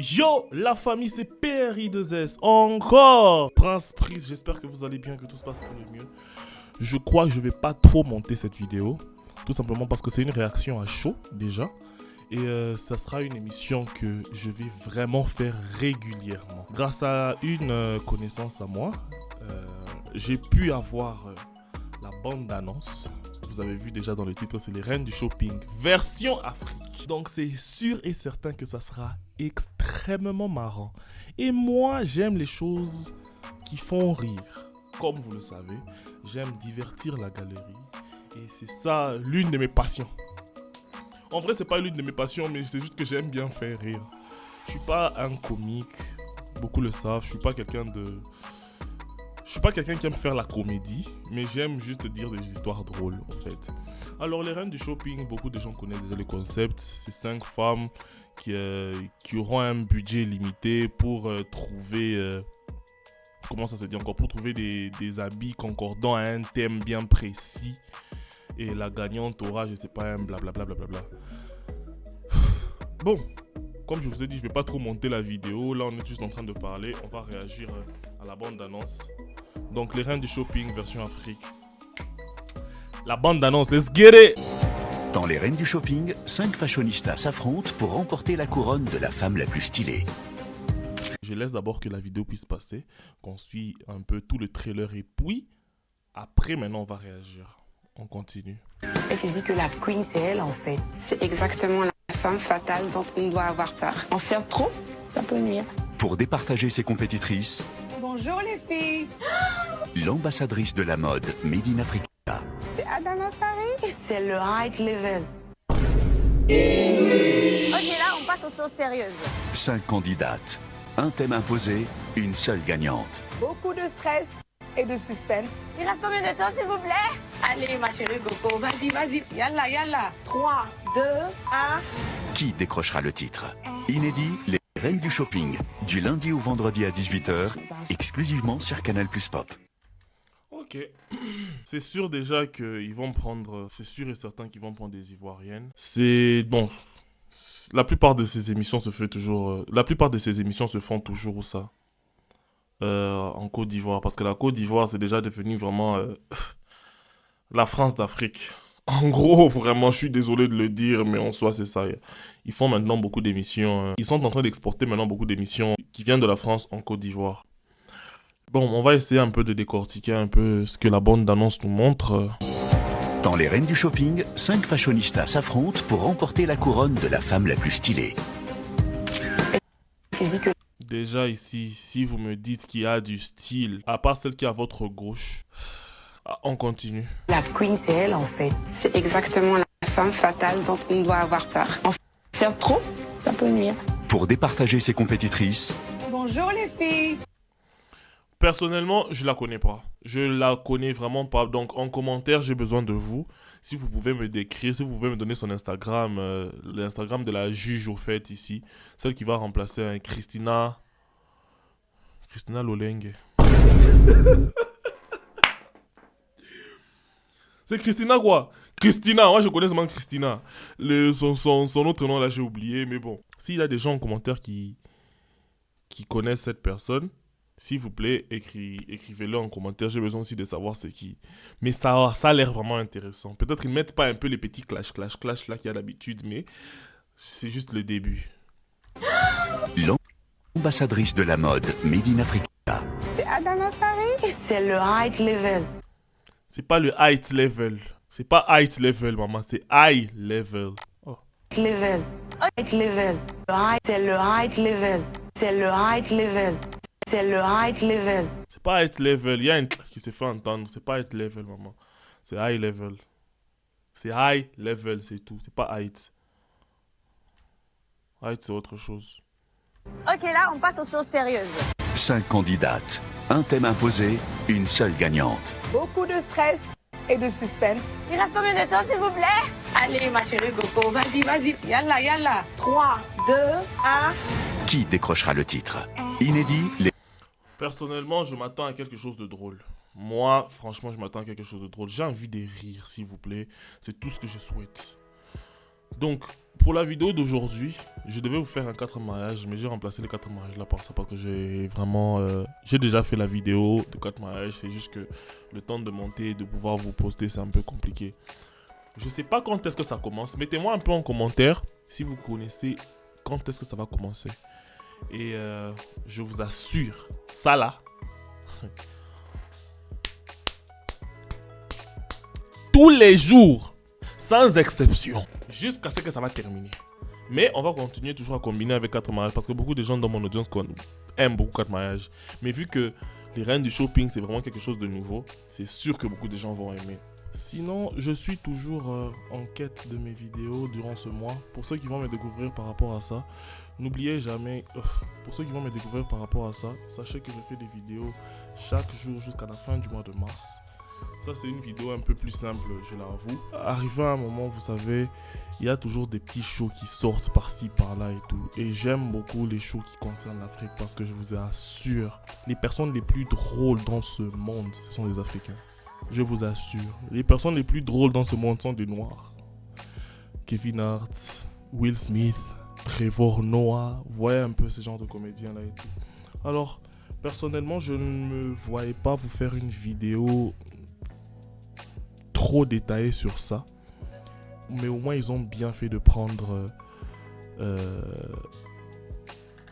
Yo, la famille, c'est PRI2S, encore Prince Prise, j'espère que vous allez bien, que tout se passe pour le mieux. Je crois que je vais pas trop monter cette vidéo, tout simplement parce que c'est une réaction à chaud, déjà. Et ça sera une émission que je vais vraiment faire régulièrement. Grâce à une connaissance à moi, j'ai pu avoir la bande d'annonce. Vous avez vu déjà dans le titre, c'est les Reines du Shopping, version Afrique. Donc c'est sûr et certain que ça sera extrêmement marrant. Et moi, j'aime les choses qui font rire. Comme vous le savez, j'aime divertir la galerie. Et c'est ça l'une de mes passions. En vrai, c'est pas l'une de mes passions, mais c'est juste que j'aime bien faire rire. Je suis pas un comique, beaucoup le savent, je suis pas quelqu'un qui aime faire la comédie, mais j'aime juste dire des histoires drôles, en fait. Alors, les Reines du Shopping, beaucoup de gens connaissent déjà le concept. C'est 5 femmes qui auront un budget limité pour trouver... comment ça se dit encore? Pour trouver des habits concordants à un thème bien précis. Et la gagnante aura, je sais pas, un blablabla. Bon, comme je vous ai dit, je vais pas trop monter la vidéo. Là, on est juste en train de parler. On va réagir à la bande d'annonce. Donc, les Reines du Shopping, version Afrique. La bande d'annonce, let's get it! Dans les Reines du Shopping, 5 fashionistas s'affrontent pour remporter la couronne de la femme la plus stylée. Je laisse d'abord que la vidéo puisse passer, qu'on suit un peu tout le trailer et puis, après, maintenant, on va réagir. On continue. Elle s'est dit que la queen, c'est elle, en fait. C'est exactement la femme fatale dont on doit avoir peur. En faire trop, ça peut nuire. Pour départager ses compétitrices, Bonjour les filles. l'ambassadrice de la mode Made in Africa, C'est Adama Paris. C'est le high level. Ok, là, on passe aux choses sérieuses. 5 candidates, un thème imposé, une seule gagnante. Beaucoup de stress et de suspense. Il reste combien de temps, s'il vous plaît? Allez ma chérie Coco, vas-y. Yalla, yalla. 3, 2, 1. Qui décrochera le titre? Inédit, les Reines du Shopping, du lundi au vendredi à 18h, exclusivement sur Canal Plus Pop. Ok. C'est sûr déjà qu'ils vont prendre... C'est sûr et certain qu'ils vont prendre des Ivoiriennes. C'est... Bon... La plupart de ces émissions se fait toujours... la plupart de ces émissions se font toujours où ça? En Côte d'Ivoire. Parce que la Côte d'Ivoire, c'est déjà devenu vraiment... la France d'Afrique. En gros, vraiment, je suis désolé de le dire, mais en soi, c'est ça. Ils font maintenant beaucoup d'émissions. Ils sont en train d'exporter maintenant beaucoup d'émissions qui viennent de la France en Côte d'Ivoire. Bon, on va essayer un peu de décortiquer un peu ce que la bande d'annonce nous montre. Dans les Reines du Shopping, 5 fashionistas s'affrontent pour remporter la couronne de la femme la plus stylée. Elle s'est dit que Déjà ici, si vous me dites qu'il y a du style, à part celle qui est à votre gauche, on continue. la queen, c'est elle, en fait. C'est exactement la femme fatale dont on doit avoir peur. En faire trop, ça peut nuire. Pour départager ses compétitrices, Bonjour les filles. Personnellement, je la connais pas. Je la connais vraiment pas. Donc, en commentaire, j'ai besoin de vous. Si vous pouvez me décrire, si vous pouvez me donner son Instagram, l'Instagram de la juge au fait ici. Celle qui va remplacer Christina Lolenge. C'est Christina quoi? Christina, moi je connais seulement Christina. Son autre nom là j'ai oublié, mais bon. S'il y a des gens en commentaire qui connaissent cette personne, s'il vous plaît, écrivez-le en commentaire. J'ai besoin aussi de savoir c'est qui. Mais ça a l'air vraiment intéressant. Peut-être ils mettent pas un peu les petits clash là qu'il y a d'habitude, mais c'est juste le début. l'ambassadrice de la mode Made in Africa, C'est Adama Paris. C'est le high level. C'est pas le height level. C'est pas height level, maman. C'est high level. Oh. Level. High level. C'est le high level. C'est le high level. C'est le high level. C'est pas height level. Il y a un qui s'est fait entendre. C'est pas height level, maman. C'est high level. C'est high level, c'est tout. C'est pas height. Height, c'est autre chose. Ok, là, on passe aux choses sérieuses. 5 candidates, un thème imposé, une seule gagnante. Beaucoup de stress et de suspense. Il reste combien de temps, s'il vous plaît? Allez ma chérie Coco, vas-y. Yalla, yalla. 3, 2, 1. Qui décrochera le titre? Inédit, les Personnellement, je m'attends à quelque chose de drôle. Moi, franchement, je m'attends à quelque chose de drôle. J'ai envie de rire, s'il vous plaît. C'est tout ce que je souhaite. Donc, Pour la vidéo d'aujourd'hui, je devais vous faire un 4 mariages, mais j'ai remplacé les 4 mariages là par ça parce que j'ai vraiment... j'ai déjà fait la vidéo de 4 mariages, c'est juste que le temps de monter et de pouvoir vous poster, c'est un peu compliqué. Je sais pas quand est-ce que ça commence. Mettez-moi un peu en commentaire si vous connaissez quand est-ce que ça va commencer. Et je vous assure, ça là, tous les jours, sans exception, jusqu'à ce que ça va terminer. Mais on va continuer toujours à combiner avec 4 mariages parce que beaucoup de gens dans mon audience aiment beaucoup 4 mariages. Mais vu que les reines du shopping, c'est vraiment quelque chose de nouveau, c'est sûr que beaucoup de gens vont aimer. Sinon, je suis toujours en quête de mes vidéos durant ce mois. Pour ceux qui vont me découvrir par rapport à ça, n'oubliez jamais, pour ceux qui vont me découvrir par rapport à ça, sachez que je fais des vidéos chaque jour jusqu'à la fin du mois de mars. Ça, c'est une vidéo un peu plus simple, je l'avoue. Arrivé à un moment, vous savez, il y a toujours des petits shows qui sortent par-ci, par-là et tout. Et j'aime beaucoup les shows qui concernent l'Afrique parce que je vous assure, les personnes les plus drôles dans ce monde, ce sont les Africains. Je vous assure, les personnes les plus drôles dans ce monde sont des Noirs. Kevin Hart, Will Smith, Trevor Noah, vous voyez un peu ce genre de comédiens là et tout. Alors, personnellement, je ne me voyais pas vous faire une vidéo trop détaillée sur ça. Mais au moins, ils ont bien fait de prendre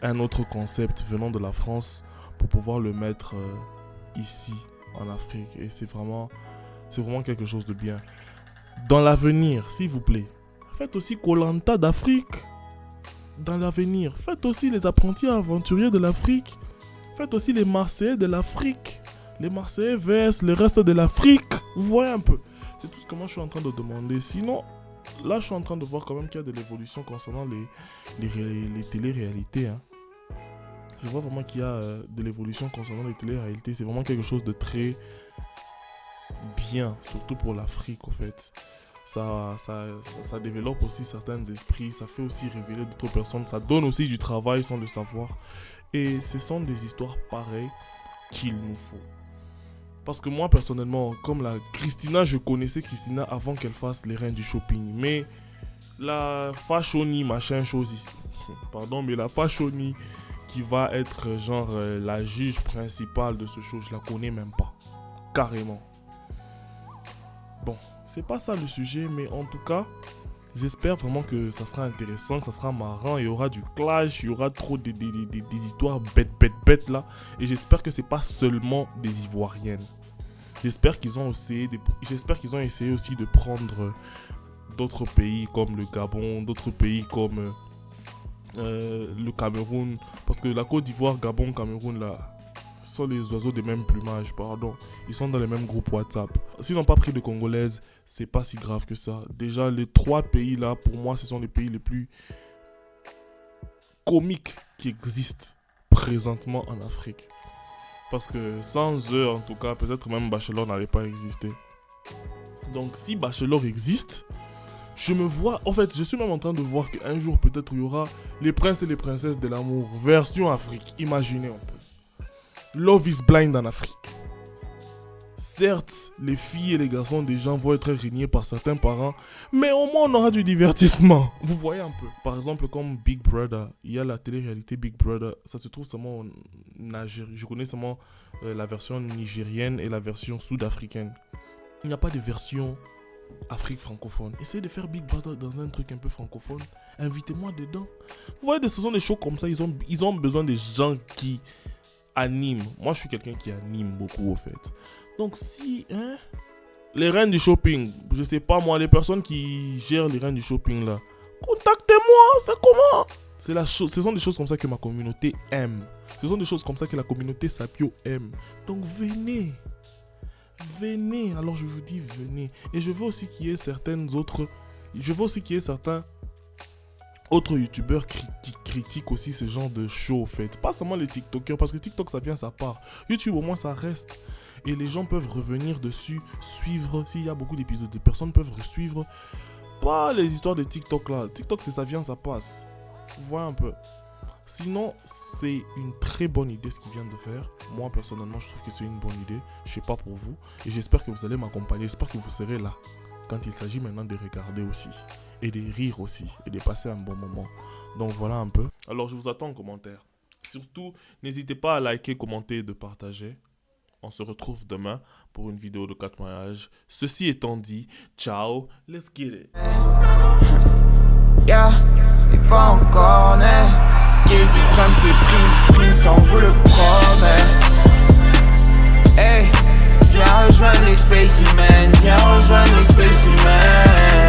un autre concept venant de la France pour pouvoir le mettre ici en Afrique. Et c'est vraiment quelque chose de bien. Dans l'avenir, s'il vous plaît, faites aussi Koh-Lanta d'Afrique. Dans l'avenir, faites aussi les apprentis aventuriers de l'Afrique. Faites aussi les Marseillais de l'Afrique. Les Marseillais vs le reste de l'Afrique. Vous voyez un peu. C'est tout ce que moi je suis en train de demander. Sinon, là je suis en train de voir quand même qu'il y a de l'évolution concernant les télé-réalités. Hein. Je vois vraiment qu'il y a de l'évolution concernant les télé-réalités. C'est vraiment quelque chose de très bien, surtout pour l'Afrique en fait. Ça développe aussi certains esprits, ça fait aussi révéler d'autres personnes, ça donne aussi du travail sans le savoir. Et ce sont des histoires pareilles qu'il nous faut. Parce que moi personnellement, comme la Christina, je connaissais Christina avant qu'elle fasse les reines du shopping. Mais la Fashoni, machin chose ici, pardon, mais la Fashoni qui va être genre la juge principale de ce show, je la connais même pas. Carrément. Bon, c'est pas ça le sujet, mais en tout cas, j'espère vraiment que ça sera intéressant, que ça sera marrant, il y aura du clash, il y aura trop des histoires bêtes là. Et j'espère que c'est pas seulement des Ivoiriennes. J'espère qu'ils ont essayé aussi de prendre d'autres pays comme le Gabon, d'autres pays comme le Cameroun. Parce que la Côte d'Ivoire, Gabon, Cameroun là, sont les oiseaux des mêmes plumages, pardon. Ils sont dans les mêmes groupes WhatsApp. S'ils n'ont pas pris de Congolaises, c'est pas si grave que ça. Déjà, les 3 pays là, pour moi, ce sont les pays les plus comiques qui existent présentement en Afrique. Parce que sans eux, en tout cas, peut-être même Bachelor n'allait pas exister. Donc, si Bachelor existe, je me vois... En fait, je suis même en train de voir qu'un jour, peut-être, il y aura les princes et les princesses de l'amour, version Afrique. Imaginez un peu. Love is blind en Afrique. Certes, les filles et les garçons des gens vont être régnés par certains parents, mais au moins on aura du divertissement. Vous voyez un peu. Par exemple, comme Big Brother, il y a la télé-réalité Big Brother. Ça se trouve seulement en Algérie. Je connais seulement la version nigérienne et la version sud-africaine. Il n'y a pas de version Afrique francophone. Essayez de faire Big Brother dans un truc un peu francophone. Invitez-moi dedans. Vous voyez, ce sont des shows comme ça. Ils ont besoin des gens qui animent. Moi, je suis quelqu'un qui anime beaucoup, au fait. Donc, si, les reines du shopping, je sais pas moi, les personnes qui gèrent les reines du shopping là, contactez-moi, c'est comment? Ce sont des choses comme ça que ma communauté aime. Ce sont des choses comme ça que la communauté Sapio aime. Donc, venez. Venez. Alors, je vous dis, venez. Et je veux aussi qu'il y ait certains autres youtubeurs qui critiquent aussi ce genre de show, en fait. Pas seulement les TikTokers, parce que TikTok, ça vient, ça part. YouTube, au moins, ça reste. Et les gens peuvent revenir dessus, suivre. S'il y a beaucoup d'épisodes, des personnes peuvent suivre. Pas les histoires de TikTok, là. TikTok, c'est ça vient, ça passe. Vous voyez un peu. Sinon, c'est une très bonne idée ce qu'ils viennent de faire. Moi, personnellement, je trouve que c'est une bonne idée. Je sais pas pour vous. Et j'espère que vous allez m'accompagner. J'espère que vous serez là quand il s'agit maintenant de regarder aussi. et des rires aussi, et de passer un bon moment. Donc voilà un peu. Alors je vous attends en commentaire. Surtout, n'hésitez pas à liker, commenter et de partager. On se retrouve demain pour une vidéo de 4 mariages. Ceci étant dit, ciao, let's get it. Yeah, et pas encore né. Qu'ils prennent ses primes, on vous le promet. Hey, viens rejoindre les spécimens, viens rejoindre les spécimens.